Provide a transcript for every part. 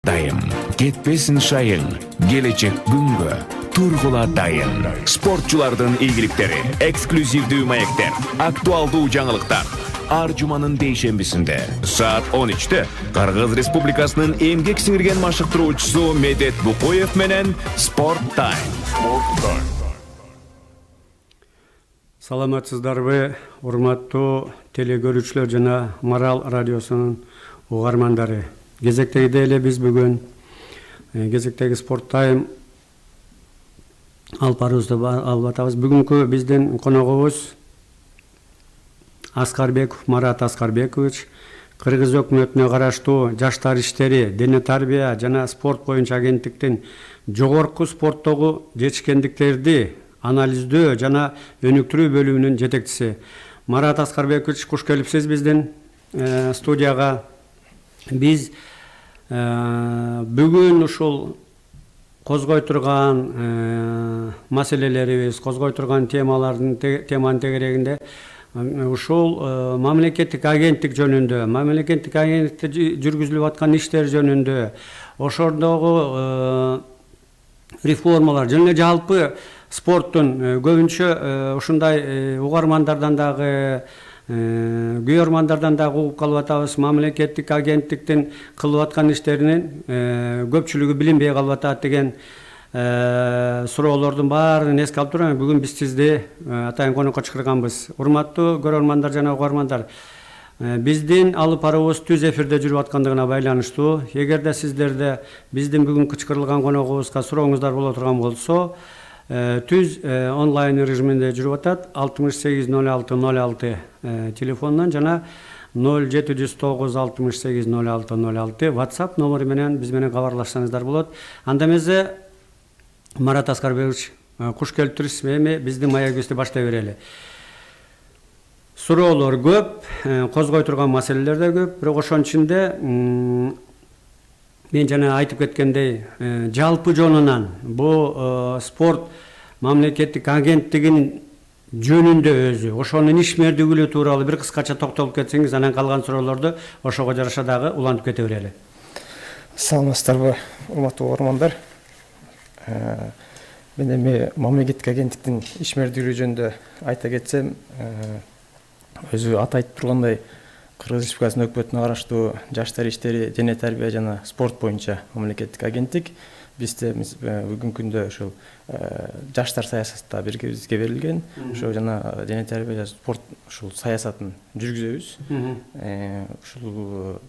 Дайым, кетпесин шайын, келечек күнгө, тургула дайын. Спортчулардын ийгиликтери, эксклюзивдүү маектер, актуалдуу жаңылыктар. Ар жуманын дейшембисинде, саат 13-те, Кыргыз Республикасынын эмгек сиңирген машыктыруучусу Медет Букоев менен Спорт Тайм. Саламатсыздарбы, урматтуу телегөрүүчүлөр жана Марал радиосунун угармандары. Кезектеги эле биз бүгүн кезектеги Спорт Тайм алып атабыз. Бүгүнкү биздин коногубуз Марат Аскарбекович, Кыргыз өкмөтүнө караштуу Жаштар иштери, дене тарбия жана спорт боюнча агенттиктин жогорку спорттогу жетишкендиктерди анализдөө жана өнүктүрүү бөлүмүнүн жетекчиси. Марат Аскарбекович, куш келипсиз биздин студияга. Биз бүгүн ушул козгой турган маселелерибиз, козгой турган теманын тегерегинде ушул мамлекеттик агенттик жөнүндө, мамлекеттик агенттикте жүргүзүлүп аткан иштер жөнүндө, ошондогу реформалар жана жалпы спорттун көбүнчө ушундай угармандардан дагы күйөрмандардан дагы угуп калып атабыз. Мамлекеттик агенттиктин кылып аткан иштеринин көпчүлүгү билинбей калып атат деген суроолордун баарын эске алып туруп, бүгүн биз сизди атайын конокко чакырганбыз. Урматтуу көрөрмандар жана угармандар, биздин алып баруубуз түз эфирде жүрүп аткандыгына байланыштуу. Эгерде сиздерде биздин бүгүнкү чакырылган коногубузга сурооңуздар боло турган болсо, түз онлайн режиминде жүрүп атат. 680606 телефонунан жана 0709 680606 WhatsApp номеру менен биз менен кабарлашсаңыздар болот. Анда эмесе Марат Аскарбекович, куш келиптириз. Эми биздин маегибизди баштай берели. Суроолор көп, козгой турган маселелер да көп, бирок ошонун ичинде мен жана айтып кеткендей, жалпы жонунан бул спорт мамлекеттик агенттигинин жөнүндө өзү, ошонун ишмердүүлүгү тууралуу бир кыскача токтолуп кетсеңиз, анан калган суроолорду ошого жараша дагы улантып кете берели. Саламатсыздарбы, урматтуу угармандар. Мен эми мамлекеттик агенттиктин ишмердүүлүгү жөнүндө айта кетсем, өзү аты айтып тургандай, Кыргыз Республикасынын өкмөтүнө караштуу Жаштар иштери, дене тарбия жана спорт боюнча мамлекеттик агенттик. Бизде бүгүнкү күндө ушул жаштар саясатта бизге берилген, ошо жана дене тарбия жана спорт ушул саясатын жүргүзөбүз. Ушул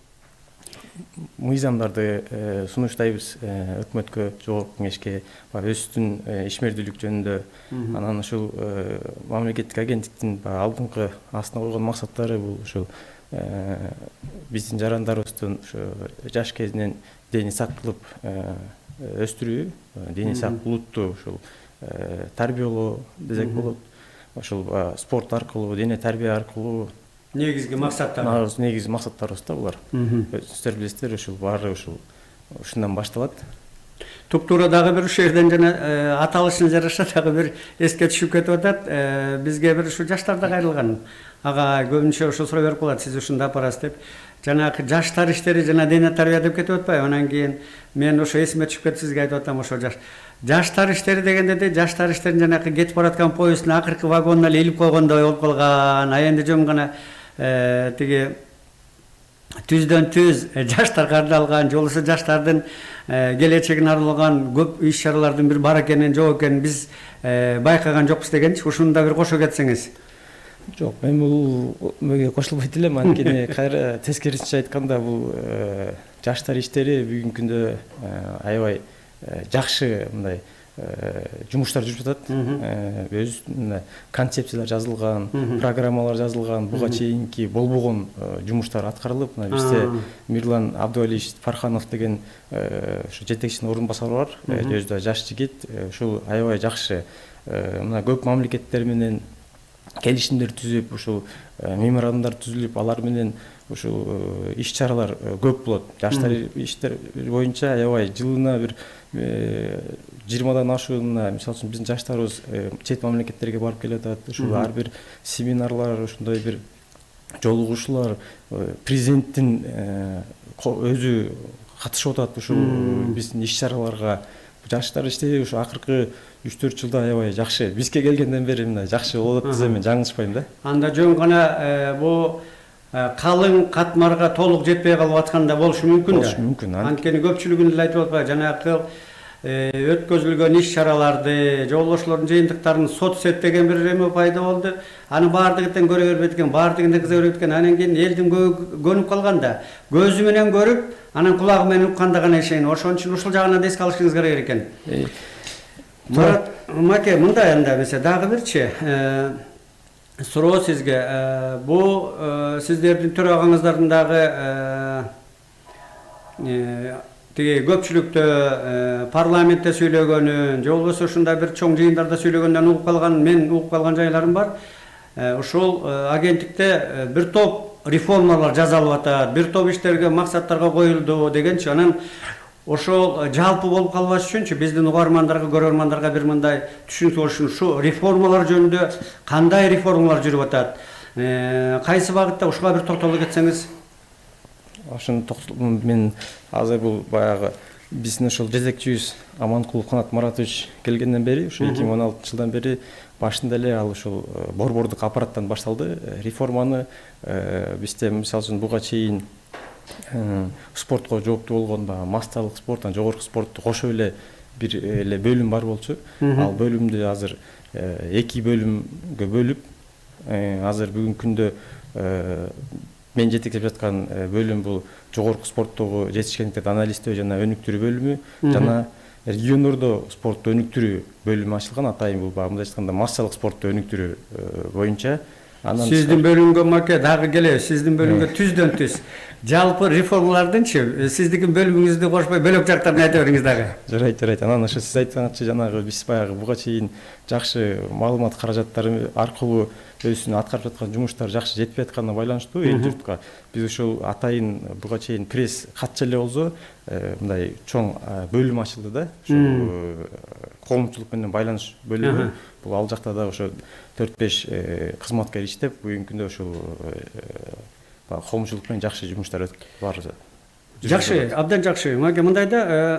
мыйзамдарды сунуштайбыз өкмөткө, жогорку кеңешке, өзүбүздүн ишмердүүлүк жөнүндө. Анан ушул мамлекеттик агенттиктин алдыңкы астына койгон максаттары бул ушул биздин жарандарыбыздын жаш кезинен дени сак кылып өстүрүү, дени сак улутту ушул тарбиялоо десек болот. Ушул спорт аркылуу, дене тарбия аркылуу негизги максаттарыбыз. Негизги максаттарыбыз да булар. Сиздер билесиздер, ушул баары ушундан башталат. Туптуура дагы бир ушул жерден жана аталышына жараша дагы бир эске түшүп кетип атат. Бизге бир ушу жаштарда кайрылган ага көбүнчө ошо суроо берип калат, сиз ушунда апарасыз деп. Жанагы жаштар иштери жана дене тарбия деп кетип атпайбы? Анан кийин мен ошо эсиме түшүп кетти, сизге айтып атам, ошо жаштар иштери дегенде де жаштар иштерин жанагы кетип бараткан поезддун акыркы вагонуна эле илип койгондой болуп калган. Эми жөн гана тиги түздөн түз жаштарга арналган, жолусу жаштардын келечегине арналган көп иш чаралардын бир бар экенин, жок экенин биз байкаган жокпуз дегенчи. Ушуну да бир кошо кетсеңиз. Жок, мен бул мөөгө кошулбайт элем. Анткени кайра тескерисинче айтканда, бул жаштар иштери бүгүнкү күндө аябай жакшы мындай жумуштар жүрүп жатат. Өз концепциялар жазылган, программалар жазылган, буга чейинки болбогон жумуштар аткарылып, мына бизде Мирлан Абдуалиевич Фарханов деген ушу жетекчинин орун басары бар. Өзү да жаш жигит. Ушул аябай жакшы мына көп мамлекеттер менен келишимдер түзүп, ушул меморандумдар түзүлүп, алар менен ушул иш чаралар көп болот. Жаштар иштер боюнча аябай жылына бир 20-дан ашууна, мисалы үчүн биздин жаштарыбыз чет мамлекеттерге барып келатат. Ушул ар бир семинарлар, ошондой бир жолугушуулар президенттин өзү катышып атат ушул биздин иш чараларга. Жаштар иштеди ушу акыркы 3-4 жылда аябай жакшы. Бизге келгенден бери мына жакшы болуп атат десем мен жаңылышпайм да. Анда жөн гана бу калың катмарга толук жетпей калып атканда болушу мүмкүн да. Болушу мүмкүн. Анткени көпчүлүгүн эле айтып атпайбы, жанагы өткөзүлгөн иш чараларды, жолдошулордун жыйынтыктарын соцсет деген бир эме пайда болду. Аны баардыгы тең көрө бербейт экен, баардыгын кыза бербейт экен. Анан кийин элдин көнүп калганда көзү менен көрүп, анан кулагы менен укканда гана ишенет. Ошон үчүн ушул жагына да эске алышыңыз керек экен. Мурат маке, мындай анда эмесе дагы бирчи суроо сизге. Бул сиздердин төрагаңыздардын дагы тиги көпчүлүктө парламентте сүйлөгөнүн, же болбосо ушундай бир чоң жыйындарда сүйлөгөндөн угуп калган, мен угуп калган жайларым бар. Ушул агенттикте бир топ реформалар жасалып атат, бир топ иштерге, максаттарга коюлду дегенчи. Анан ошол жалпы болуп калбаш үчүнчү биздин угармандарга, көрөрмандарга бир мындай түшүнүктүү болуш үчүн ушу реформалар жөнүндө кандай реформалар жүрүп атат? Кайсы багытта ушуга бир токтолуп кетсеңиз? Ошону мен азыр бул баягы биздин ошол жетекчибиз Аманкулов Канат Маратович келгенден бери, ушу 2016-жылдан бери башында эле ал ушул борбордук аппараттан башталды. Реформаны бизде мисалы үчүн буга чейин спортко жооптуу болгон массалык спорттан жогорку спортту кошо эле бир эле бөлүм бар болчу. Ал бөлүмдү азыр 2 бөлүмгө бөлүп, азыр бүгүнкү күндө мен жетектеп жаткан бөлүм бул жогорку спорттогу жетишкендиктерди анализдөө жана өнүктүрүү бөлүмү жана региондордо спортту өнүктүрүү бөлүмү ачылган. Атайын бул мындай айтканда массалык спортту өнүктүрүү боюнча. Сиздин бөлүмгө маке дагы келебиз. Сиздин бөлүмгө түздөн түз. Жалпы реформалардынчы сиздикин бөлүмүңүздү кошпой бөлөк жактарын айта бериңиз дагы. Жарайт. Анан ошо сиз айтканча жанагы биз баягы буга чейин жакшы маалымат каражаттары аркылуу өзүнүн аткарып жаткан жумуштар жакшы жетпей атканына байланыштуу эл журтка биз ушул атайын буга чейин пресс катча эле болсо мындай чоң бөлүм ачылды да. Ушул коомчулук менен байланыш бөлүмү. Бул ал жакта да ошо 4-5 кызматкер иштеп, бүгүнкү күндө ушул коомчулук менен жакшы жумуштар бар. Жакшы, абдан жакшы. Маке мындай да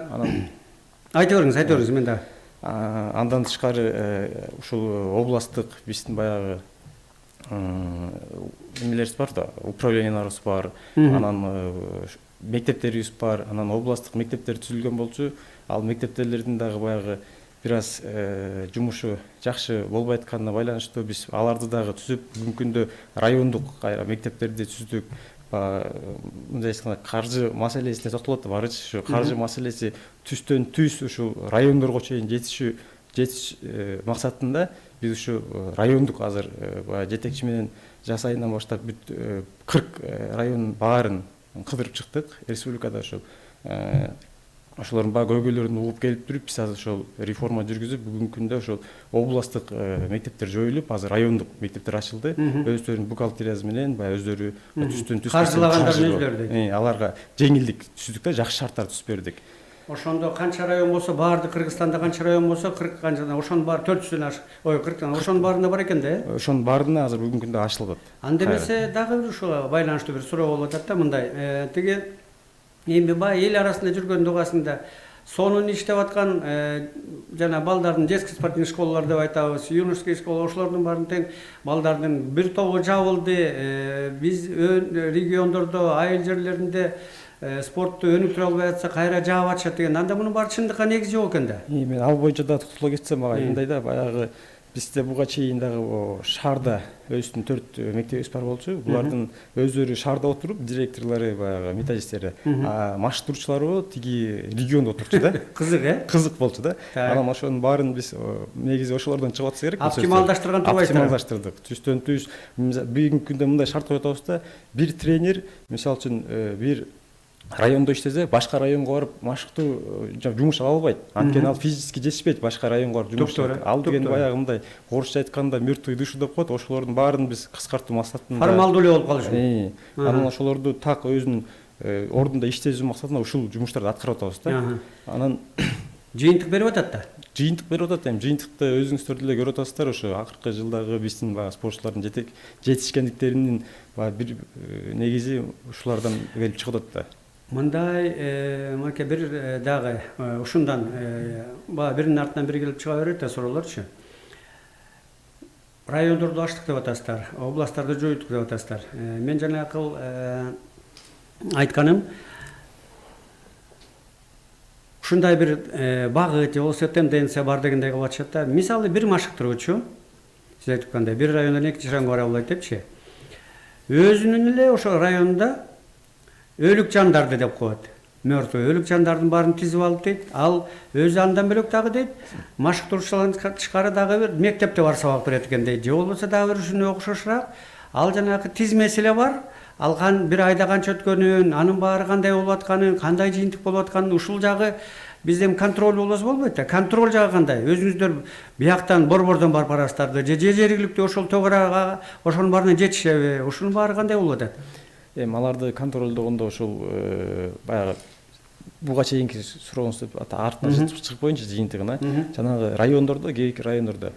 айта бериңиз мен да. Андан тышкары ушул областтык биздин баягы эмелерибиз бар да, управленияларыбыз бар, анан мектептерибиз бар, анан областтык мектептер түзүлгөн болчу. Ал мектептердин дагы баягы бир аз жумушу жакшы болбой атканына байланыштуу биз аларды дагы түзүп, бүгүнкү күндө райондук мектептерди түздүк. Мындай айтканда каржы маселесине токтолот барычы. Ушу каржы маселеси түстөн түз ушул райондорго чейин жетиш максатында биз ушу райондук азыр жетекчи менен жаз айынан баштап 40 район баарын кыдырып чыктык. Республикада ошол ошолордун көйгөйлөрүн угуп келип туруп биз азыр ошол реформа жүргүзүп, бүгүнкү күндө ошол областтык мектептер жоюлуп, азыр райондук мектептер ачылды. Өздөрүнүн бухгалтериясы менен баягы өздөрү түстөн түз каржылагандардын өздөрү. Аларга жеңилдик түздүк да, жакшы шарттар түзүп бердик. Ошондо канча район болсо, баарды Кыргызстанда канча район болсо, 40 канчадан, ошонун баары 400дөн ашык. 40тан, ошонун баарында бар экен да. Ошонун баарына азыр бүгүнкү күндө ачылып атат. Анда эмесе дагы бир ушуга байланыштуу бир суроо болуп атат да, мындай. Тиги эми бай эл арасында жүргөн дугасында сонун иштеп аткан жана балдардын детский спортивный школалар деп айтабыз, юношеский школа, ошолордун баарын тең балдардын бир тобу жабылды. Биз региондордо, айыл жерлеринде спортту өнүктүрө албай атса кайра жаап атышат деген. Анда мунун баары чындыкка негизи жок экен да. Мен ал боюнча да токтоло кетсем, мындай да, баягы бизде буга чейин дагы шаарда өзүнүн 4 мектебибиз бар болчу. Булардын өздөрү шаарда отуруп, директорлору баягы методисттери, машыктыруучулары тиги региондо отурчу да. Кызык болчу да. Анан ошонун баарын биз негизи ошолордон чыгып атса керек. Оптималдаштырган турбайсызбы? Оптималдаштырдык. Түстөн түз бүгүнкү күндө мындай шарт коюп атабыз да. Бир тренер, мисалы үчүн бир райондо иштесе, башка районго барып машыктуу жумуш ала албайт. Анткени ал физически жетишпейт башка районго барып жумуш. Ал деген баягы мындай орусча айтканда мертвый душу деп коет. Ошолордун баарын биз кыскартуу максатында формалдуу эле болуп калышы. Анан ошолорду так өзүнүн ордунда иштетүү максатында ушул жумуштарды аткарып атабыз да. Анан жыйынтык берип атат да. Жыйынтык берип атат. Эми жыйынтыкты өзүңүздөр деле көрүп атасыздар. Ошо акыркы жылдагы биздин спортчулардын жетишкендиктеринин бир негизи ушулардан келип чыгып атат да. мындай мынакей бир дагы ушундан баягы биринин артынан бири келип чыга берет да суроолорчу. Райондорду ачтык деп атасыздар, областтарды жоюттук деп атасыздар. Мен жанакыл айтканым, ушундай бир багыт же болбосо тенденция бар дегендей кылып атышат да. Мисалы бир машыктыруучу, сиз айткандай, бир райондон экинчи районго бара албайт депчи. Өзүнүн эле ошо районунда өлүк жандарды деп коет. Мертвый өлүк жандардын баарын тизип алып дейт. Ал өзү андан бөлөк дагы дейт, машыктыруучулардан тышкары дагы бир мектепте бар сабак берет экен дейт. Же болбосо дагы бир ушуна окшошураак ал жанагы тизмеси эле бар. Ал бир айда канча өткөнүн, анын баары кандай болуп атканын, кандай жыйынтык болуп атканын, ушул жагы бизден контроль болбосо болбойт да. Контроль жагы кандай? Өзүңүздөр бияктан борбордон барып барасыздарбы, же жергиликтүү ошол төгөрага ошонун баарына жетишеби? Ушунун баары кандай болуп атат? Эми аларды контролдогондо ушул баягы буга чейинки сурооңузду артынан чыгып коеюнчу жыйынтыгына. Жанагы райондордо, кээки райондордо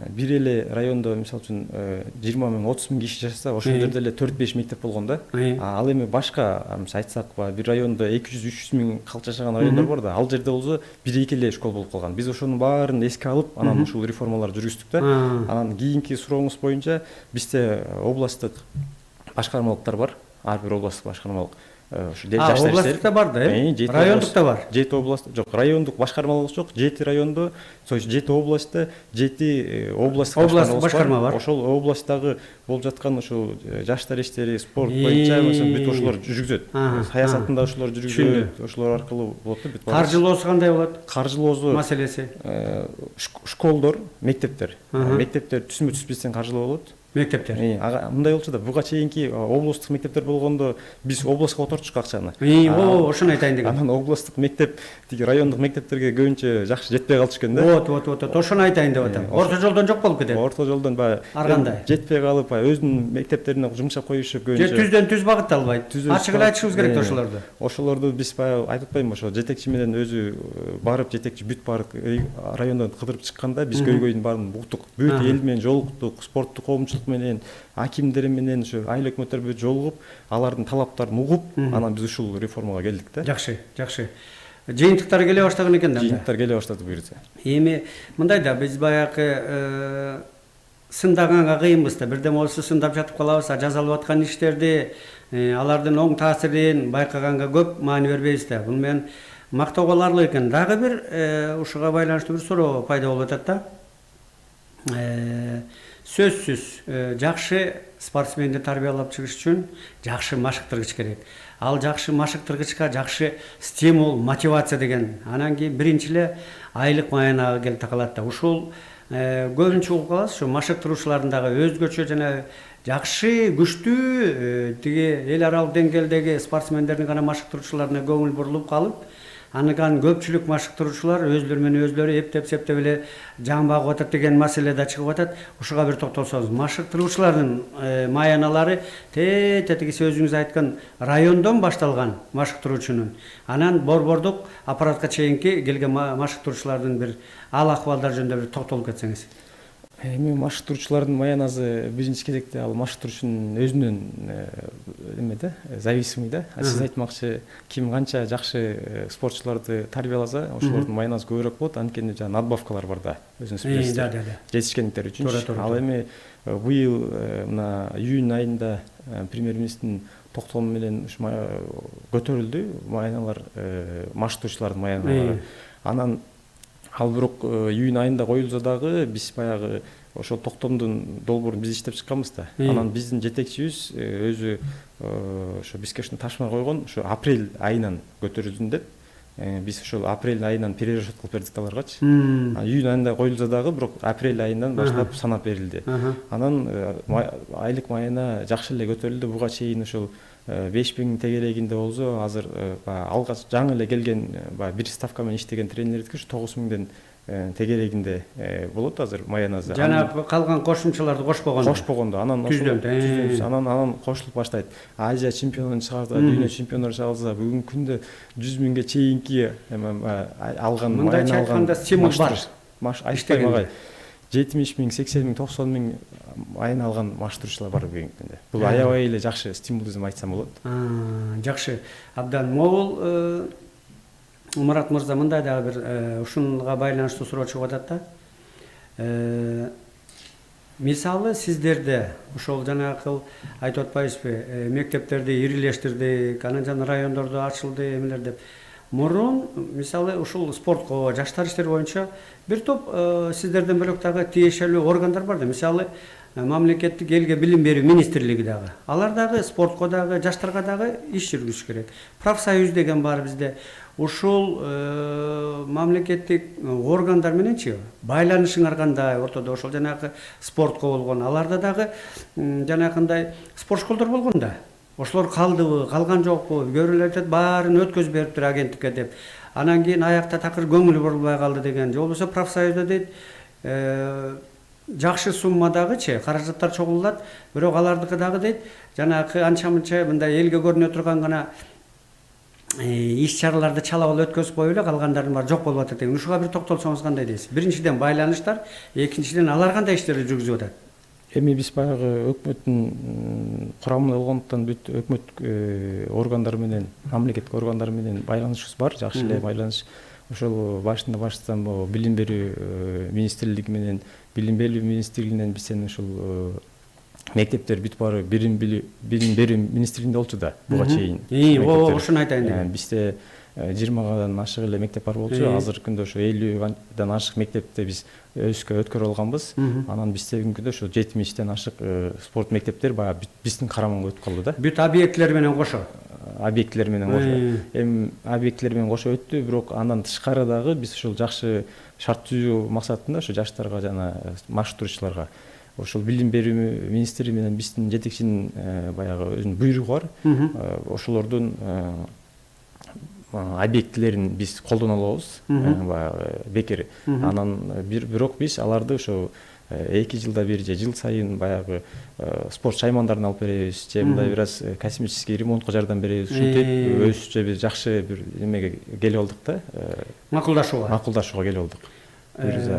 бир эле райондо мисалы үчүн 20 миң 30 миң киши жашаса, ошол жерде эле 4-5 мектеп болгон да. Ал эми башка айтсак, бир райондо 200-300 миң калк жашаган райондор бар да. Ал жерде болсо 1-2 эле школа болуп калган. Биз ошонун баарын эске алып, анан ушул реформаларды жүргүздүк да. Анан кийинки сурооңуз боюнча бизде областтык башкармалыктар бар. Ар бир областтык башкармалык жаштар областтыкта бар да, райондукта бар. 7 област, жок, райондук башкармалык жок, 7 райондо, 7 областта 7 областтык башкарма бар. Ошол областтагы болуп жаткан ошол жаштар иштери, спорт боюнча бүт ошолор жүргүзөт. Саясатында ошолор жүргүзөт, ошолор аркылуу болот да бүт. Каржылоосу кандай болот? Каржылоосу маселеси. Школдор, мектептер. Мектептер түсүнбө түспестен каржылоо болот. Мектептер. Мындай болчу да, буга чейинки областтык мектептер болгондо биз областка отурчук акчаны. Ошону айтайын дегем. Анан областтык мектеп, тиги райондук мектептерге көбүнчө жакшы жетпей калчу экен да. Вот, ошону айтайын деп атам. Орто жолдон жок болуп кетет. Орто жолдон баягы ар кандай жетпей калып, өзүнүн мектептерине жумшап коюшуп көбүнчө. Же түздөн түз багытталбайт. Ачык эле айтышыбыз керек ошолорду. Ошолорду биз баягы айтып атпаймынбы, ошо жетекчи менен өзү барып, жетекчи бүт барып райондон кыдырып чыкканда биз көйгөйдүн баарын уктук. Бүт эл менен жолуктук, спорттук коомчулук менен, акимдер менен, ошо айыл өкмөттөр бүт жолугуп, алардын талаптарын угуп, анан биз ушул реформага келдик да. Жакшы. Жыйынтыктар келе баштаган экен да. Жыйынтыктар келе баштады буюрса. Эми мындай да, биз баягы сындаганга кыйынбыз да. Бирден болсо сындап жатып калабыз, жазалып аткан иштерди, алардын оң таасирин байкаганга көп маани бербейбиз да. Бул менен мактоого ыларлык экен. Дагы бир ушуга байланыштуу бир суроо пайда болуп атат да. Сөзсүз жакшы спортсменди тарбиялап чыгыш үчүн жакшы машыктыргыч керек. Ал жакшы машыктыргычка жакшы стимул, мотивация деген. Анан кийин биринчи эле айлык маянага келип такалат да. Ушул көбүнчө угуп калабыз, ушу машыктыруучулардын дагы өзгөчө жана жакшы, күчтүү тиги эл аралык деңгээлдеги спортсмендердин гана машыктыруучуларына көңүл бурулуп калып, аныкан көпчүлүк машыктыруучулар өзлөрү менен өзлөрү эптеп эле жан багып атат деген маселе да чыгып атат. Ушуга бир токтолсоңуз, машыктыруучулардын маяналары тетигиси өзүңүз айткан райондон башталган машыктыруучунун, анан борбордук аппаратка чейинки келген машыктыруучулардын бир ал акыбалдар жөнүндө бир токтолуп кетсеңиз. Эми машыктыруучулардын маянасы биринчи кезекте ал машыктыруучунун өзүнүн эме да, зависимый да. Сиз айтмакчы, ким канча жакшы спортчуларды тарбияласа, ошолордун маянасы көбүрөөк болот. Анткени жана надбавкалар бар да, өзүңүз билесиздер. Жетишкендиктер үчүн. Ал эми быйыл мына июнь айында премьер-министрдин токтому менен көтөрүлдү маяналар, машыктыруучулардын маяналары. Анан ал бирок июнь айында коюлса дагы биз баягы ошол токтомдун долбоорун биз иштеп чыкканбыз да. Анан биздин жетекчибиз өзү ошо бизге ушуну ташма койгон, ошо апрель айынан көтөрүлсүн деп. Биз ошол апрель айынан перерасчет кылып бердик аларгачы. Июнь айында коюлса дагы бирок апрель айынан баштап санап берилди. Анан айлык маяна жакшы эле көтөрүлдү. Буга чейин ошол 5000 тегерегинде болсо, азыр алгач жаңы эле келген бир ставка менен иштеген тренерлердики 9000ден тегерегинде болот азыр маянасы. Жана калган кошумчаларды кошпогондо. Анан кошулуп баштайт. Азия чемпионун чыгарса, дүйнө чемпиондору чыгарса, бүгүнкү күндө 100 миңге чейинки алган мындай айтканда стимул бар. Айтпайм агай. 70.000, 80.000, 90.000 айына алган машыктыруучулар бар бүгүнкү күндө. Бул аябай эле жакшы стимул деп айтсам болот. Жакшы. Абдан могул Мурат мырза, мындай дагы бир ушунга байланыштуу суроо чыгып атат да. Мисалы сиздерде ошол жанагы айтып атпайбызбы, мектептерди ирилештирдик, анан жана райондордо ачылды эмелер деп. Мурун мисалы ушул спортко, жаштар иштери боюнча бир топ сиздерден бөлөк дагы тиешелүү органдар бар да. Мисалы мамлекеттик элге билим берүү министрлиги дагы. Алар дагы спортко дагы, жаштарга дагы иш жүргүзүш керек. Профсоюз деген бар бизде. Ушул мамлекеттик органдар мененчи байланышыңар кандай? Ортодо ошол жанагы спортко болгон, аларда дагы жанагындай спорт школдор болгон да. Ошолор калдыбы, калган жокпу? Көрүлөр айтат, баарын өткөзүп бериптир агенттикке деп. Анан кийин аякта такыр көңүл бурулбай калды деген. Же болбосо профсоюзда дейт, жакшы суммадагычы каражаттар чогулат, бирок алардыкы дагы дейт, жанагы анча-мынча мындай элге көрүнө турган гана иш чараларды чалабал өткөзүп коюп эле калгандардын баары жок болуп атат деген. Ушуга бир токтолсоңуз кандай дейсиз? Биринчиден байланыштар, экинчиден алар кандай иштерди жүргүзүп атат? Эми биз баягы өкмөттүн курамында болгондуктан бүт өкмөт органдары менен, мамлекеттик органдар менен байланышыбыз бар, жакшы эле байланыш. Ошол башында баштасам билим берүү министрлиги менен, билим берүү министрлигинен бизден ушул мектептер бүт баары билим берүү министрлигинде болчу да буга чейин. Ошону айтайын дегем. Бизде 20дан ашык эле мектеп бар болчу. Азыркы күндө ошо 50дан ашык мектепте биз өскө өткөрүп алганбыз. Анан бизде бүгүнкү күндө ошо 70ден ашык спорт мектептер баягы биздин караманга өтүп калды да. Бүт объектилер менен кошо. Объектилер менен кошо. Эми объектилер менен кошо өттү, бирок андан тышкары дагы биз ошол жакшы шарт түзүү максатында ошо жаштарга жана машыктыруучуларга ошол билим берүү министри менен биздин жетекчинин баягы өзүнүн буйругу бар. Ошолордун объектилерин биз колдоно алабыз, баягы бекер. Анан бирок биз аларды ошо 2 жылда бир же жыл сайын баягы спорт шаймандарын алып беребиз, же мындай бир аз косметический ремонтко жардам беребиз. Ушинтип өзүчө бир жакшы бир эмеге келип алдык да. Макулдашууга келип алдык.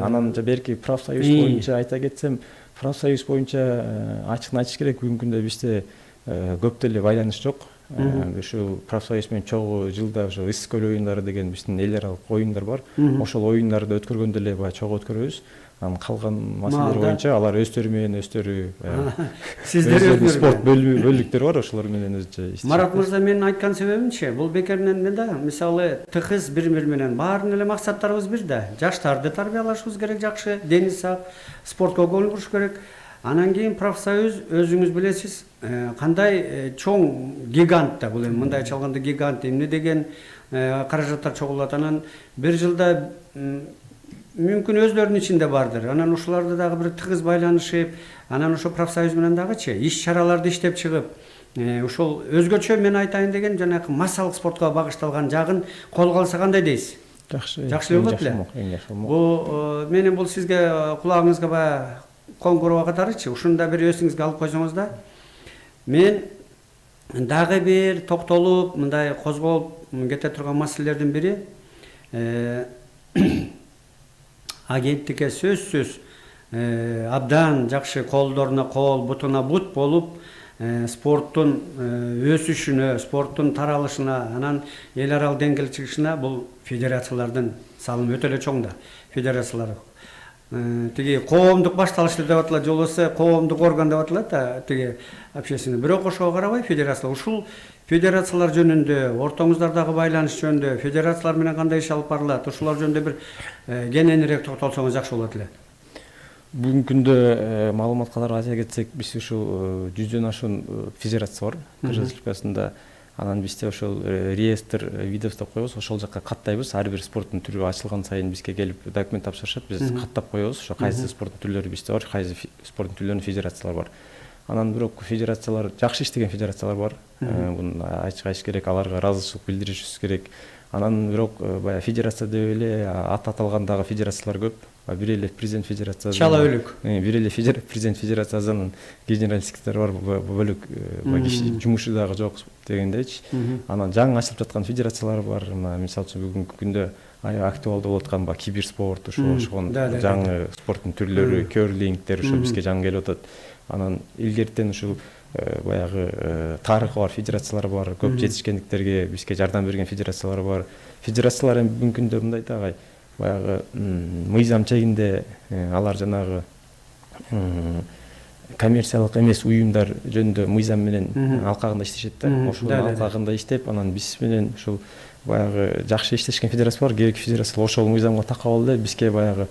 Анан берки профсоюз боюнча айта кетсем, профсоюз боюнча ачыгын айтыш керек, бүгүнкү күндө бизде көп деле байланыш жок. Ушул профсоюз менен чогуу жылда ошо ысык көл оюндары деген биздин эл аралык оюндар бар. Ошол оюндарды өткөргөндө эле баягы чогуу өткөрөбүз. Анан калган маселелер боюнча алар өздөрү менен сиздер спорт бөлүктөр бар, ошолор менен өзүнчө иштешет. Марат мырза, менин айткан себебимчи, бул бекеринен мен да мисалы тыгыз бири-бири менен баарынын эле максаттарыбыз бир да. Жаштарды тарбиялашыбыз керек, жакшы, дени сак, спортко көңүл буруш керек. Анан кийин профсоюз өзүңүз билесиз, кандай чоң гигант да бул эми мындай чалганда гигант эмне деген каражаттар чогулат. Анан бир жылда мүмкүн өздөрүнүн ичинде бардыр. Анан ушуларды дагы бир тыгыз байланышып, анан ошо профсоюз менен дагычы иш чараларды иштеп чыгып, ошол өзгөчө мен айтайын деген жанагы массалык спортко багышталган жагын колго алса кандай дейсиз? Жакшы. Жакшы болот эле. Бул менин бул сизге кулагыңызга баягы коңгуроо катарычы, ушуну да бир өсүңүзгө алып койсоңуз да. Мен дагы бир токтолуп, мындай козголуп кете турган маселелердин бири агенттикке сөзсүз абдан жакшы колдоруна кол, бутуна бут болуп, спорттун өсүшүнө, спорттун таралышына, анан эл аралык деңгээлге чыгышына бул федерациялардын салымы өтө эле чоң да. Федерациялар тиги коомдук башталышы деп аталат, же болбосо коомдук орган деп аталат да, тиги общественный. Бирок ошого карабай федерациялар, ушул федерациялар жөнүндө, ортоңуздардагы байланыш жөнүндө, федерациялар менен кандай иш алып барылат, ушулар жөнүндө бир кененирээк токтолсоңуз жакшы болот эле. Бүгүнкү күндө маалымат катары айта кетсек, биз ушул 100дөн ашуун федерация бар Кыргыз Республикасында. Анан бизде ошол реестр видов деп коебуз, ошол жакка каттайбыз. Ар бир спорттун түрү ачылган сайын бизге келип документ тапшырышат, биз каттап коебуз. Ошо кайсы спорттун түрлөрү бизде бар, кайсы спорттун түрлөрүнүн федерациялары бар. Анан бирок федерациялар, жакшы иштеген федерациялар бар. Буну ачык айтыш керек, аларга ыраазычылык билдиришибиз керек. Анан бирок баягы федерация деп эле аты аталгандагы федерациялар көп. Бир эле президент федерациясы. Чала өлүк. Бир эле президент федерациясынын генеральный секретары бар, бөлөк киши жумушу дагы жок дегендейчи. Анан жаңы ачылып жаткан федерациялар бар. Мисалы үчүн бүгүнкү күндө аябай актуалдуу болуп аткан баягы киберспорт ошогон да. жаңы спорттун түрлөрү, керлингдер ошо бизге жаңы келип атат. Анан илгертен ушул баягы тарыхы бар федерациялар бар, көп жетишкендиктерге бизге жардам берген федерациялар бар. Федерациялар эми бүгүнкү күндө мындай да баягы мыйзам чегинде алар жанагы коммерциялык эмес уюмдар жөнүндө мыйзам менен алкагында иштешет да. Ошол алкагында иштеп, анан биз менен ушул баягы жакшы иштешкен федерация бар. Кээки федерациялар ошол мыйзамга такап алды. Бизге баягы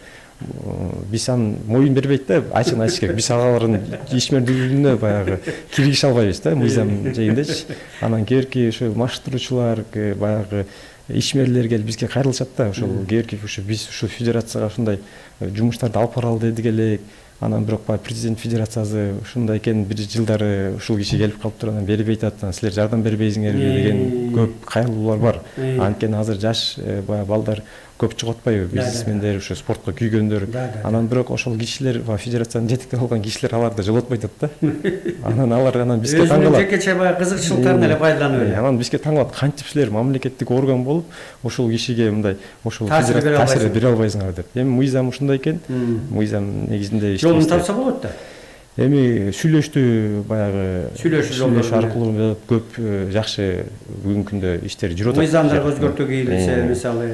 биз аны моюн бербейт да, ачыгын айтыш керек. Биз алардын ишмердүүлүгүнө баягы киргише албайбыз да, мыйзам жегиндечи. Анан кээки ошо машыктыруучулар, баягы ишмерлер келип бизге кайрылышат да. Ошол кээки ушу биз ушу федерацияга ушундай жумуштарды алып баралы дедик элек. Анан бирок баягы президент федерациясы ушундай экен, бир жылдары ушул киши келип калыптыр, анан бербей атат, силер жардам бербейсиңерби деген көп кайрылуулар бар. Анткени азыр жаш баягы балдар көп чыгып атпайбы, бизнесмендер, ушу спортко күйгөндөр. Анан бирок ошол кишилер баягы федерацияны жетектеп алган кишилер аларды жолотпой атат да. Анан бизге таң калат. Жекече баягы кызыкчылыктарын эле пайдаланып эле. Анан бизге таң калат, кантип силер мамлекеттик орган болуп ошол кишиге мындай ошол таасир бере албайсыңар деп. Эми мыйзам ушундай экен. Мыйзам негизинде жолун тапса болот да. Эми сүйлөштү баягы сүйлөшүү аркылуу көп жакшы бүгүнкү күндө иштер жүрүп атат. Мыйзамдарды өзгөртүү кийилсе, мисалы,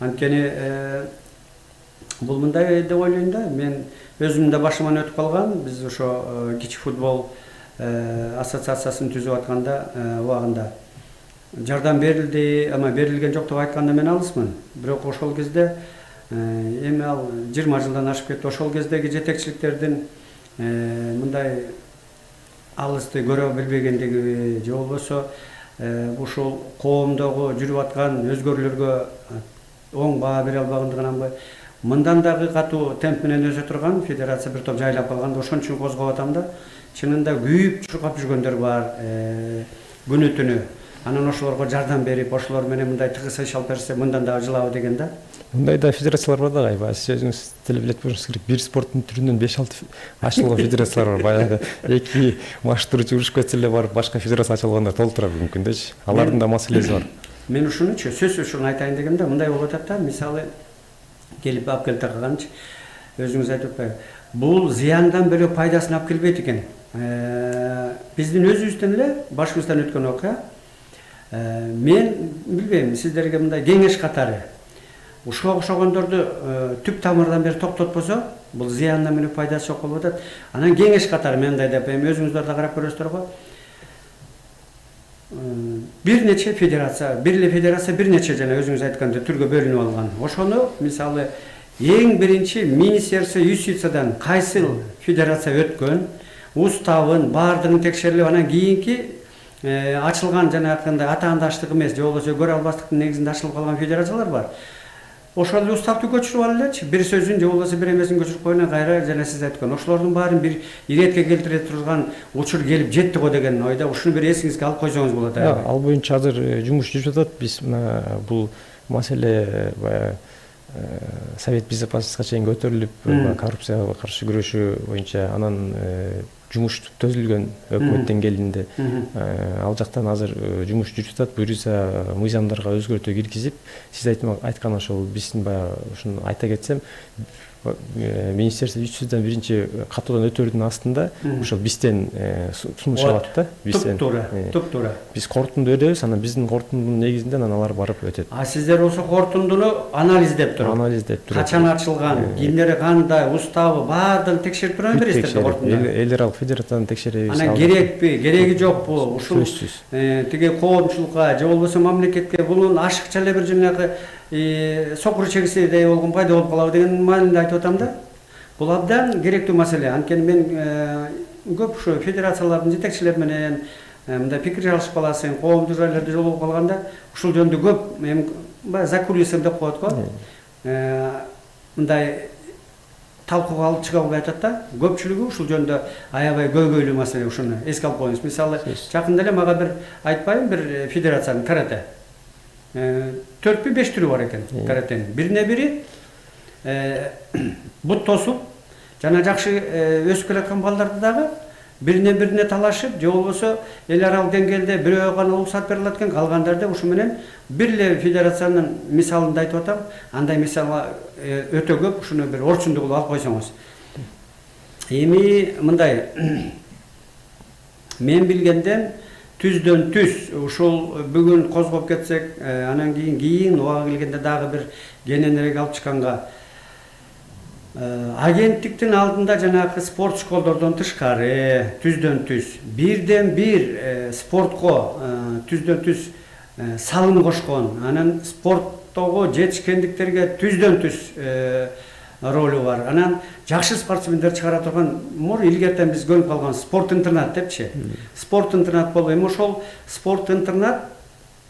анткени бул мындай деп ойлойм да. Мен өзүмдүн да башыман өтүп калган. Биз ошо кичи футбол ассоциациясын түзүп атканда убагында жардам берилди, ама берилген жок деп айтканда мен алысмын. Бирок ошол кезде эми ал 20 жылдан ашып кетти. Ошол кездеги жетекчиликтердин мындай алысты көрө билбегендиги же болбосо ушул коомдогу жүрүп аткан өзгөрүүлөргө оң баа бере албагандыгынан мындан дагы катуу темп менен өсө турган федерация бир топ жайлап калганда ошон үчүн козгоп атам да. Чынында күйүп чуркап жүргөндөр бар күнү түнү. Анан ошолорго жардам берип, ошолор менен мындай тыгыз иш алып берсе мындан дагы жылабы деген да. Мындай да федерациялар бар да, аябай сиз өзүңүз билет болушуңуз керек. Бир спорттун түрүнөн 5-6 ачылган федерациялар бар. Баягы эки машыктыруучу урушуп кетсе эле барып башка федерация ачылгандар толтура бүгүнкү күндөчү. Алардын да маселеси бар. Мен ушунучу сөз ушуну айтайын дегенде мындай болуп атат да. Мисалы келип алып келип такаганчы өзүңүз айтып атпайбы? Бул зыяндан бөлөк пайдасын алып келбейт экен. Биздин өзүбүздөн эле башыбыздан өткөн окуя. Мен билбейм, сиздерге мындай кеңеш катары ушуга окшогондорду түп тамырдан бери токтотпосо, бул зыяндан бөлөк пайдасы жок болуп атат. Анан кеңеш катары мен мындай деп, өзүңүздөр да карап көрөсүздөр го. Бир нече федерация, бир нече жана өзүңүз айткандай түргө бөлүнүп алган. Ошону мисалы эң биринчи министерство юстициядан кайсыл федерация өткөн, уставын баардыгын текшерилип, анан кийинки ачылган жана айткандай атаандаштык эмес, же болбосо көрө албастыктын негизинде ачылып калган федерациялар бар. Ошол уставды көчүрүп алайлычы, бир сөзүн же болбосо бир эмесин көчүрүп койгондон кайра жана сиз айткан ошолордун баарын бир иретке келтире турган учур келип жетти го деген ойда. Ушуну бир эсиңизге алып койсоңуз болот. Ал боюнча азыр жумуш жүрүп атат. Биз бул маселе Совет безопасностька чейин көтөрүлүп, коррупцияга каршы күрөшүү боюнча анан жумуш төзүлгөн өкмөттөн келинде. Ал жактан азыр жумуш жүрүп атат. Буюрса мыйзамдарга өзгөртүү киргизип, сиз айткан ошол биздин баягы ушуну айта кетсем, министерство юстициядан биринчи катуудан өтөрдүн астында ошол бизден сунуш алат да. Туп-туура. Биз корутунду беребиз, анан биздин корутундун негизинде алар барып өтөт. Сиздер болсо корутундуну анализдеп туруп. Качан ачылган, кимдери кандай, уставы баардыгын текшерип тура бересиздер корутунду. Эл аралык федерацияны текшеребиз. Анан керекпи, кереги жокпу, ушул тиги коомчулукка же болбосо мамлекетке бунун ашыкча эле бир жанагы сокур чегисидей болгон пайда болуп калабы деген маанинде айтып атам да. Бул абдан керектүү маселе. Анткени мен көп ушу федерациялардын жетекчилери менен мындай пикир алышып каласың, коомдук жайларда жолугуп калганда ушул жөнүндө көп баягы за кулисом деп коет го. Мындай талкууга алып чыга албай атат да. Көпчүлүгү ушул жөнүндө аябай көйгөйлүү маселе. Ушуну эске алып коюңуз. Мисалы, жакында эле мага бир айтпайм, бир федерациянын карате 4-5 түрү бар экен каратенин. Бирине бири бут тосуп, жана жакшы өсүп келаткан балдарды дагы биринен бирине талашып, же болбосо эл аралык деңгээлде бирөө гана уруксат берилет экен, калгандарды ушу менен бир эле федерациянын мисалында айтып атам. Андай мисал өтө көп, ушуну бир орчундуу кылып алып койсоңуз. Эми мындай мен билгенден түздөн түз ушул бүгүн козгоп кетсек, анан кийин убага келгенде дагы бир кененирээк алып чыкканга агенттиктин алдында жанагы спорт школдордон тышкары түздөн түз бирден бир спортко түздөн түз салым кошкон, анан спорттогу жетишкендиктерге түздөн түз ролу бар. Анан жакшы спортсмендер чыгара турган илгертен биз көрүп калган спорт интернат депчи. Спорт интернат болуп, эми ошол спорт интернат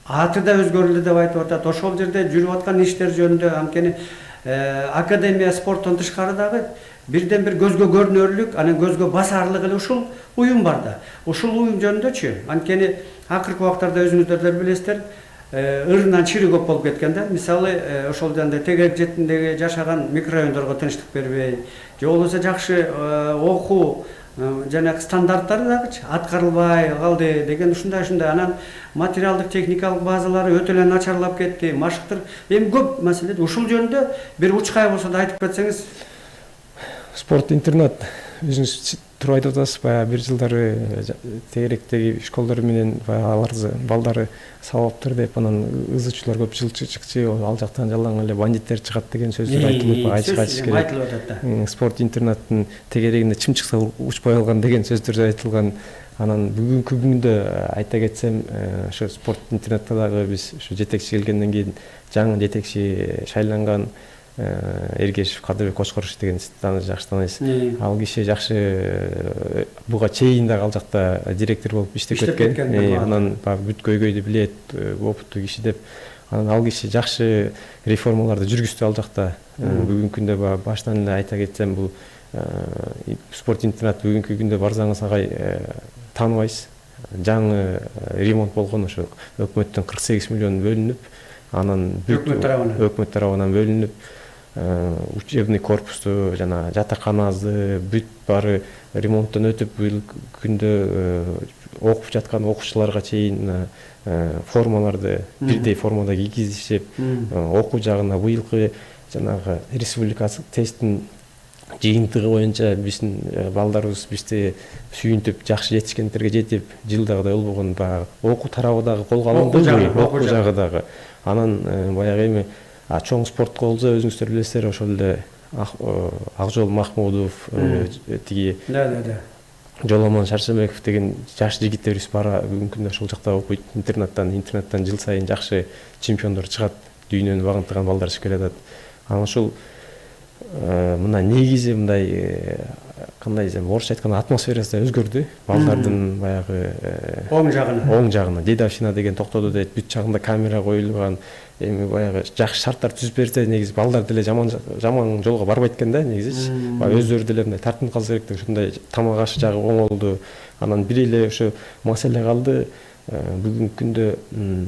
аты да өзгөрүлдү деп айтып атат. Ошол жерде жүрүп аткан иштер жөнүндө анткени академия спорттон тышкары дагы бирден бир көзгө көрүнөрлүк, анан көзгө басарлык эле ушул уюм бар да. Ушул уюм жөнүндөчү, анткени акыркы убактарда өзүңүздөр деле билесиздер, ырынан чири көп болуп кеткен да. Мисалы, ошол жанда тегерек четиндеги жашаган микрорайондорго тынчтык бербей, же болбосо жакшы окуу жанагы стандарттары дагычы аткарылбай калды деген ушундай анан материалдык техникалык базалары өтө эле начарлап кетти, машыктыр. Эми көп маселе. Ушул жөнүндө бир учкай болсо да айтып кетсеңиз. Спорт интернат өзүңүз туура айтып атасыз. Баягы бир жылдары тегеректеги школдор менен аларды балдары сабаптыр деп анан ызычуулар көп чыкчы, ал жактан жалаң эле бандиттер чыгат деген сөздөр айтылып айтылып атат да. Спорт интернаттын тегерегинде чым чыкса учпай калган деген сөздөр айтылган. Анан бүгүнкү күндө айта кетсем, ошо спорт интернатта дагы биз ушу жетекчи келгенден кийин жаңы жетекчи шайланган Эргешев Кадырбек Кочкорович деген жакшы тааныйсыз. Ал киши жакшы буга чейин дагы ал жакта директор болуп иштеп кеткен. Анан бүт көйгөйдү билет, опыттуу киши деп. Анан ал киши жакшы реформаларды жүргүздү ал жакта. Бүгүнкү күндө башынан эле айта кетсем, бул спорт интернат бүгүнкү күндө барсаңыз агай тааныбайсыз. Жаңы ремонт болгон, ошо өкмөттөн 48 миллион бөлүнүп, анан өкмөт тарабынан бөлүнүп, учебный корпусту жана жатаканасы бүт баары ремонттон өтүп, быйыл күндө окуп жаткан окуучуларга чейин формаларды бирдей формада кийгизишип, окуу жагына быйылкы жанагы республикалык тесттин жыйынтыгы боюнча биздин балдарыбыз бизди сүйүнтүп, жакшы жетишкендерге жетип, жылдагыдай болбогон баягы окуу тарабы дагы колго алынды, окуу жагы дагы. Анан баягы эми чоң спортко болсо өзүңүздөр билесиздер, ошол эле Акжол Махмудов, тиги Жоламан Шаршемеков деген жаш жигиттерибиз бара бүгүнкү күндө ошол жакта окуйт. Интернаттан жыл сайын жакшы чемпиондор чыгат, дүйнөнү багынтыган балдар чыгып келатат. Анан ушул мына негизи мындай кандай десем, орусча айтканда атмосферасы да өзгөрдү. Балдардын баягы оң жагына дедовщина деген токтоду дейт, бүт жагында камера коюлган. Эми баягы жакшы шарттар түзүп берсе, негизи балдар деле жаман жолго барбайт экен да, негизичи. Өздөрү деле мындай тартынып калса керек деп ушундай тамак аш жагы оңолду. Анан бир эле ошо маселе калды. Бүгүнкү күндө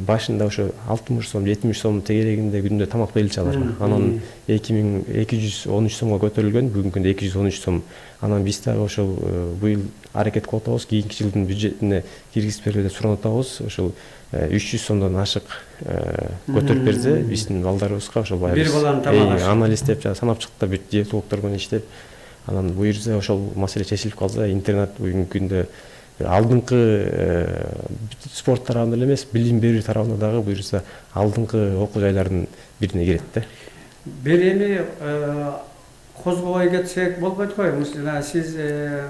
башында ошо 60 сом, 70 сом тегерегинде күндө тамак берилчү алар. Анан 2213 сомго көтөрүлгөн, бүгүнкү күндө 213 сом. Анан биз дагы ошол быйыл аракет кылып атабыз, кийинки жылдын бюджетине киргизип бербей деп суранып атабыз. Ошол 300 сомдон ашык көтөрүп берсе, биздин балдарыбызга ошол баягы бир баланын тамак ашы анализ деп санап чыкты, бүт диетологдор менен иштеп. Анан буюрса ошол маселе чечилип калса, интернат бүгүнкү күндө алдыңкы спорт тарабында эле эмес, билим берүү тарабында дагы буюрса алдыңкы окуу жайлардын бирине кирет да. Бир эми козгобой кетсек болбойт го. Мисалы сиз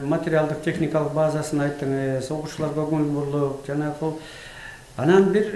материалдык техникалык базасын айттыңыз, окуучуларга көңүл буруп, жанагы анан бир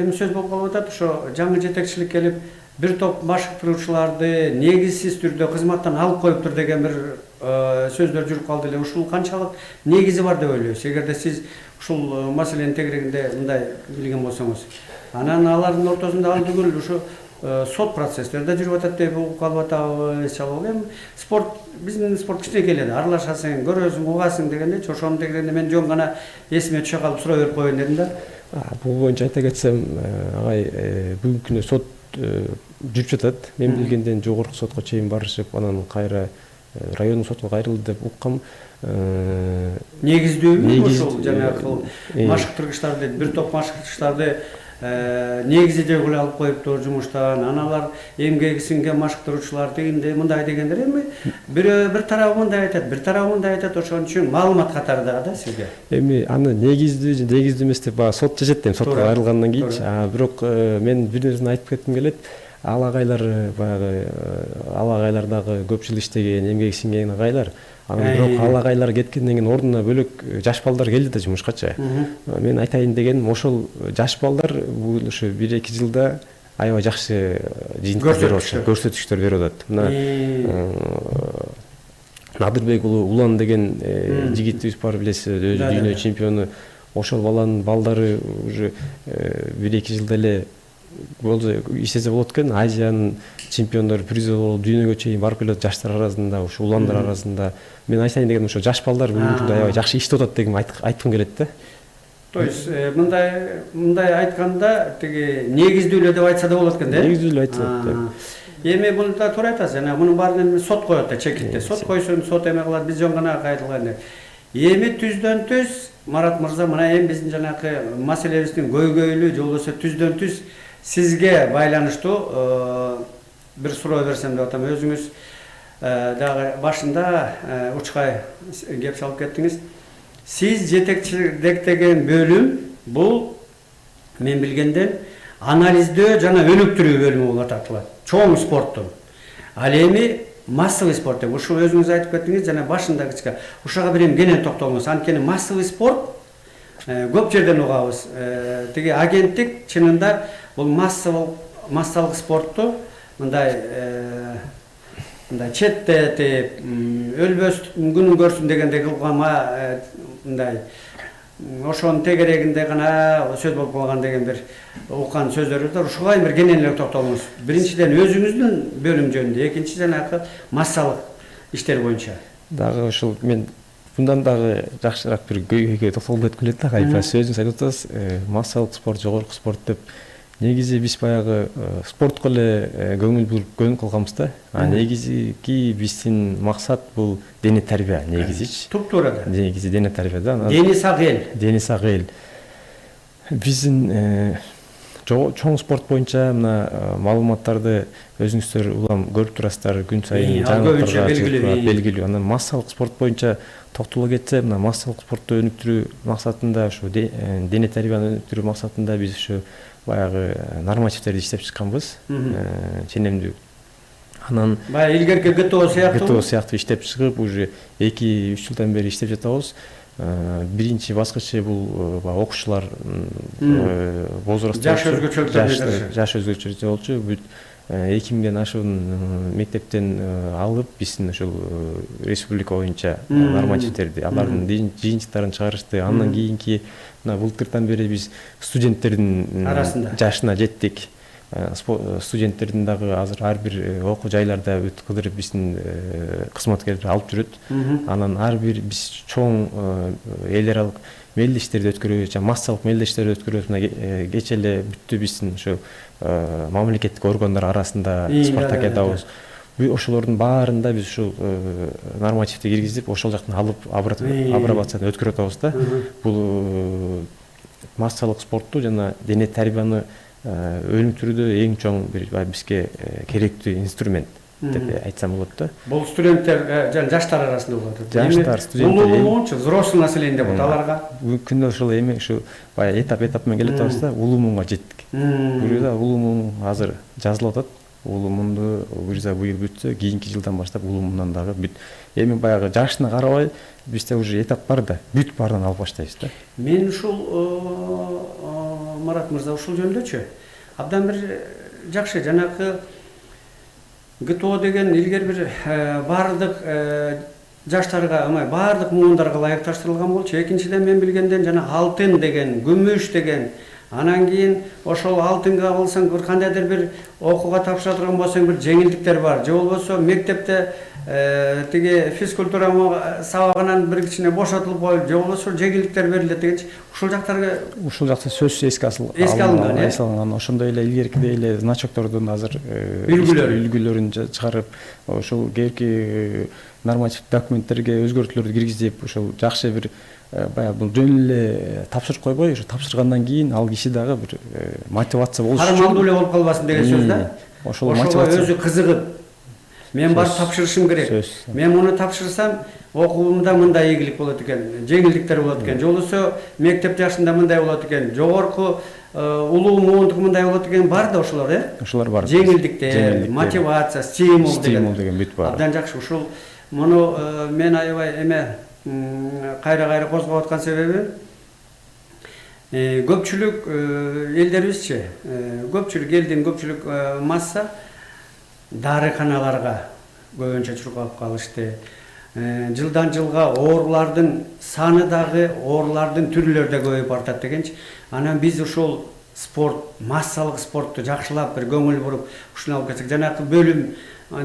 эми сөз болуп калып атат, ошо жаңы жетекчилик келип бир топ машыктыруучуларды негизсиз түрдө кызматтан алып коюптур деген бир сөздөр жүрүп калды эле. Ушул канчалык негизи бар деп ойлойсуз? Эгерде сиз ушул маселенин тегерегинде мындай билген болсоңуз. Анан алардын ортосунда ал түгүл ушу сот процесстери да жүрүп атат деп угуп калып атабыз. Эми спорт, биздин спорт кичинекей эле, аралашасың, көрөсүң, угасың дегендечи. Ошонун тегерегинде мен жөн гана эсиме түшө калып сурай берип коеюн дедим да. Бул боюнча айта кетсем, агай бүгүнкү күндө сот жүрүп жатат. Мен билгенден жогорку сотко чейин барышып, анан кайра райондук сотко кайрылды деп уккам. Негиздүүбү ошол жанагы машыктыргычтарды, бир топ машыктыргычтарды негизде кылып алып коюптур жумуштан, аналар эмгеги сиңген машыктыруучулар дегенде мындай дегендер эми бир тарабы мындай айтат, бир тарабы мындай айтат, ошон үчүн маалымат катары да сизге. Эми аны негиздүү эмес деп баягы сот чечет дейм, сотко кайрылгандан кийинчи. Бирок мен бир нерсени айтып кетким келет. Ал агайлар баягы ал агайлардагы көпчүлүк иштеген, эмгеги сиңген агайлар. Анан бирок ал агайлар кеткенден кийин ордуна бөлөк жаш балдар келди да жумушкачы. Мен айтайын дегеним, ошол жаш балдар бул ушу 1-2 жылда аябай жакшы жыйынтык берип атышат, көрсөтүштөр берип атат. Мына Надырбек уулу Улан деген жигитибиз бар, билесиз, өзү дүйнө чемпиону. Ошол баланын балдары уже 1-2 жылда эле болду иштесе болот экен. Азиянын чемпиондору, призер дүйнөгө чейин барып келет жаштар арасында, ушу уландар арасында. Мен айтайын дегеним, ошо жаш балдар бүгүнкү күндө аябай жакшы иштеп атат деген айткым келет да. То есть мындай айтканда тиги негиздүү эле деп айтса да болот экен да. Негиздүү эле айтса. Эми муну да туура айтасыз. Жана мунун баарын сот коет да чекитте. Сот койсун, сот эме кылат, биз жөн гана кайтылган. Эми түздөн түз Марат мырза, мына эми биздин жанакы маселебиздин көйгөйлүү же болбосо түздөн түз сизге байланыштуу бир суроо берсем деп атам. Өзүңүз дагы башында учкай кеп салып кеттиңиз. Сиз жетекчиликтеген бөлүм бул мен билгенден анализдөө жана өнүктүрүү бөлүмү болуп аталат. Чоң спорттун. Ал эми массовый спорт деп ушул өзүңүз айтып кеттиңиз, жана башында кичке ушага бир эми кенен токтолуңуз. Анткени массовый спорт көп жерден угабыз. Тиги агенттик чынында бул массалык спортту мындай четтетип, өлбөс күнүн көрсүн дегенде кылгама мындай ошонун тегерегинде гана сөз болуп калган деген бир уккан сөздөрү бар. Ушуга бир кенен эле токтолуңуз. Биринчиден өзүңүздүн бөлүм жөнүндө, экинчи жанагы массалык иштер боюнча. Дагы ошол мен мындан дагы жакшыраак бир көйгөйгө токтолуп кетким келет да. Кайпа сөзүңүз айтып атасыз, массалык спорт, жогорку спорт деп. Негизи биз баягы спортко эле көңүл буруп көңүл кылганбыз да. Негизги биздин максат бул дене тарбия, негизичи. Туп-туура да. Негизи дене тарбия да. Дени сак эл. Дени сак эл. Биздин чоң спорт боюнча мына маалыматтарды өзүңүздөр улам көрүп турасыздар, күн сайын жаңылыктарга белгилүү. Анан массалык спорт боюнча токтоло кетсе, мына массалык спортту өнүктүрүү максатында, ушу дене тарбияны өнүктүрүү максатында биз ушу баягы нормативтерди иштеп чыкканбыз, ченемдүү. Анан баягы илгерки ГТО сыяктуу иштеп чыгып, уже 2-3 жылдан бери иштеп жатабыз. Биринчи баскычы бул окуучулар возраст жаш өзгөчөлүктөр болчу. 2000ден ашуун мектептен алып биздин ошол республика боюнча нормативтерди, алардын жыйынтыктарын чыгарышты. Андан кийинки мына былтырдан бери биз студенттердин арасында жашына жеттик. Студенттердин дагы азыр ар бир окуу жайларда өткөрүп биздин кызматкерлер алып жүрөт. Анан ар бир биз чоң эл аралык мелдештерди өткөрөбүз, массалык мелдештерди өткөрөбүз. Мына кечээ эле бүттү биздин ошо мамлекеттик органдар арасында спартакиадабыз. Ошолордун баарында биз ушул нормативди киргизип, ошол жактан алып апробацияны өткөрүп атабыз да. Бул массалык спортту жана дене тарбияны өнүктүрүүдө эң чоң бир бизге керектүү инструмент деп айтсам болот да. Бул студенттер жана жаштар арасында болот. Жаштар, студенттер, улуумчу, взрослый население деп болот аларга. Бүгүнкү күндө ошол эми ушу баягы этап менен келе жатабыз да, улуумунга жеттик. Бирөөдө улуумун азыр жазылып атат. Улуумунду быйыл бүтсө, кийинки жылдан баштап улуумундан дагы бүт. Эми баягы жашына карабай бизде уже этап бар да, бүт баардан алып баштайбыз да. Мен ушул Марат мырза ушул жөндөчү абдан бир жакшы жанакы ГТО деген илгери бир баардык жаштарга, баардык муундарга ылайыкташтырылган болчу. Экинчиден мен билгенден жана алтын деген, күмүш деген, анан кийин ошол алтынга кылсаң бир кандайдыр бир окууга тапшырылган болсоң бир жеңилдиктер бар. Же болбосо мектепте тиги физкультура сабагынан бир кичине бошотулуп коюп, же болбосо жеңилдиктер берилет дегенчи. Ушул жакта сөзсүз эске алынган. Ошондой эле илгеркидей эле значоктордун азыр үлгүлөрүн чыгарып, ошол кээки нормативдик документтерге өзгөртүүлөрдү киргизип ошол жакшы бир баягы бул жөн эле тапшырык койбой ошо тапшыргандан кийин ал киши дагы бир мотивация болуш үчүн кармалдуу эле болуп калбасын деген сөз да. ошол Ошого мотивация өзү кызыгып мен барып тапшырышым керек. Мен муну тапшырсам окуумда мындай ийгилик болот экен, жеңилдиктер болот экен. Жолусу мектеп жашында мындай болот экен, жогорку улуу муундук мындай болот экен, бар да ошолор, ошолор бар. Жеңилдиктер, мотивация, стимул деген бүт бар. Абдан жакшы. Ушул муну мен аябай эме кайра козгоп аткан себебим көпчүлүк элдерибизчи, көпчүлүк элдин көпчүлүк масса дарыканаларга көбүнчө чуркап калышты. Жылдан жылга оорулардын саны дагы, оорулардын түрлөрү да көбөйүп бартат дегенчи. Анан биз ушул спорт, массалык спортту жакшылап бир көңүл буруп, ушуну алып кетсек, жанагы бөлүм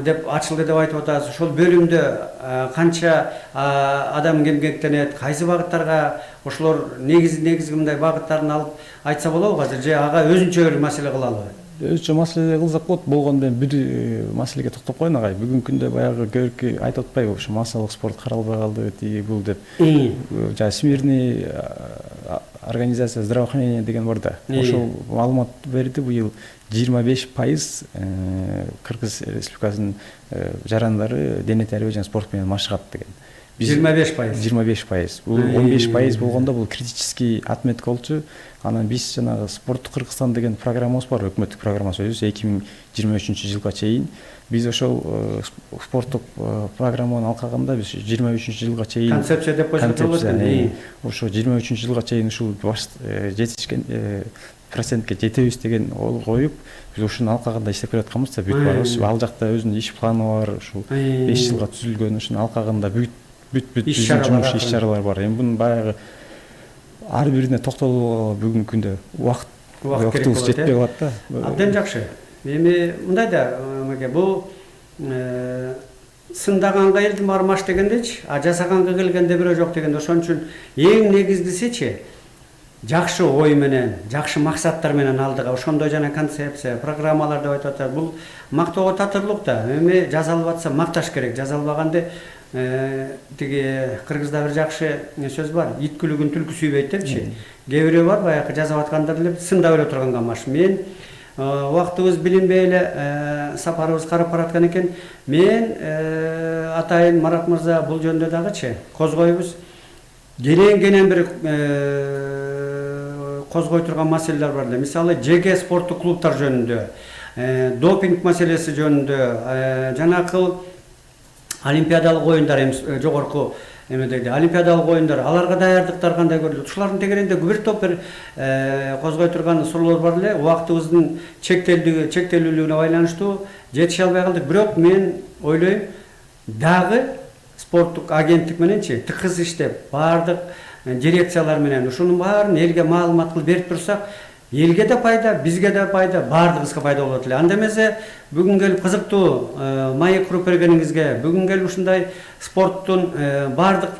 деп ачылды деп айтып атабыз. Ошол бөлүмдө канча адам эмгектенет, кайсы багыттарга ошолор негизги мындай багыттарын алып айтса болобу азыр, же ага өзүнчө бир маселе кылалыбы? Өзүнчө маселе кылсак болот. Болгондо мен бүт маселеге токтоп коеюн агай. Бүгүнкү күндө баягы көркү айтып атпайбы, ошо массалык спорт каралбай калды, тиги бул деп. Жана Всемирный организация здравоохранения деген бар да. Ошол маалымат берди, быйыл 25% Кыргыз Республикасынын жарандары дене тарбия жана спорт менен машыгат деген. 25%. 25%. Бул 15% болгондо бул критический отметка болчу. Анан биз жанагы спорттук Кыргызстан деген программабыз бар, өкмөттүк программасы өзүбүз 2023-жылга чейин. Биз ошол спорттук программаны алкаганда биз 23-жылга чейин концепция деп койсок болот экен. Ошо 23-жылга чейин ушул жетишкен процентке жетебиз деген ол коюп, биз ушуну алкаганда иштеп келатканбыз да, бүт барыбыз. Ал жакта өзүнүн иш планы бар, ушул 5 жылга түзүлгөн, ушуну алкагында бүт жумуш иш чаралар бар. Эми мунун баягы ар бирине токтолууга бүгүнкү күндө убактыбыз жетпей калат да. Абдан жакшы. Эми мындай да, бул сындаганга элдин баары маш дегендечи, жасаганга келгенде бирөө жок дегенде, ошон үчүн эң негизгисичи жакшы ой менен, жакшы максаттар менен алдыга, ошондой жана концепция, программалар деп айтып атат. Бул мактоого татырлык да. Эми жазалып атса макташ керек, жазалбаганды тиги кыргызда бир жакшы сөз бар. Ит күлүгүн түлкү сүйбөйт депчи. Кээ бирөө бар, баягы жазап аткандар эле сындап эле турганга маш. Мен убактыбыз билинбей эле сапарыбыз карап бараткан экен. Мен атайын Марат мырза бул жөндө дагычы козгойбуз. Кенен бир козгой турган маселелер бар эле. Мисалы, жеке спорттук клубтар жөнүндө, допинг маселеси жөнүндө, жанакы олимпиадалык оюндар, жогорку эмедеги олимпиадалык оюндар, аларга даярдыктар кандай көрүлөт? Ушулардын тегерегинде бир топ бир козгой турган суроолор бар эле. Убактыбыздын чектелүүлүгүнө байланыштуу жетише албай калдык. Бирок мен ойлойм, дагы спорттук агенттик мененчи тыкыз иштеп, баардык дирекциялар менен ушунун баарын элге маалымат кылып берип турсак, элге да пайда, бизге да пайда, баардыгыбызга пайда болот эле. Анда эмесе бүгүн келип кызыктуу маек куруп бергениңизге, бүгүн келип ушундай спорттун баардык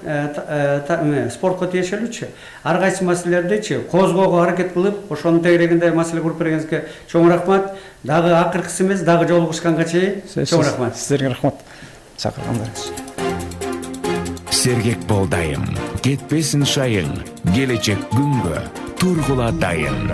спортко тиешелүүчү ар кайсы маселелердичи козгоого аракет кылып, ошонун тегерегинде маселе куруп бергениңизге чоң рахмат. Дагы акыркысы эмес, дагы жолугушканга чейин чоң рахмат. Сиздерге рахмат чакыргандарыңыз. Сергек Болдайым, кетпесин шайың, келечек күнгө тургула дайын.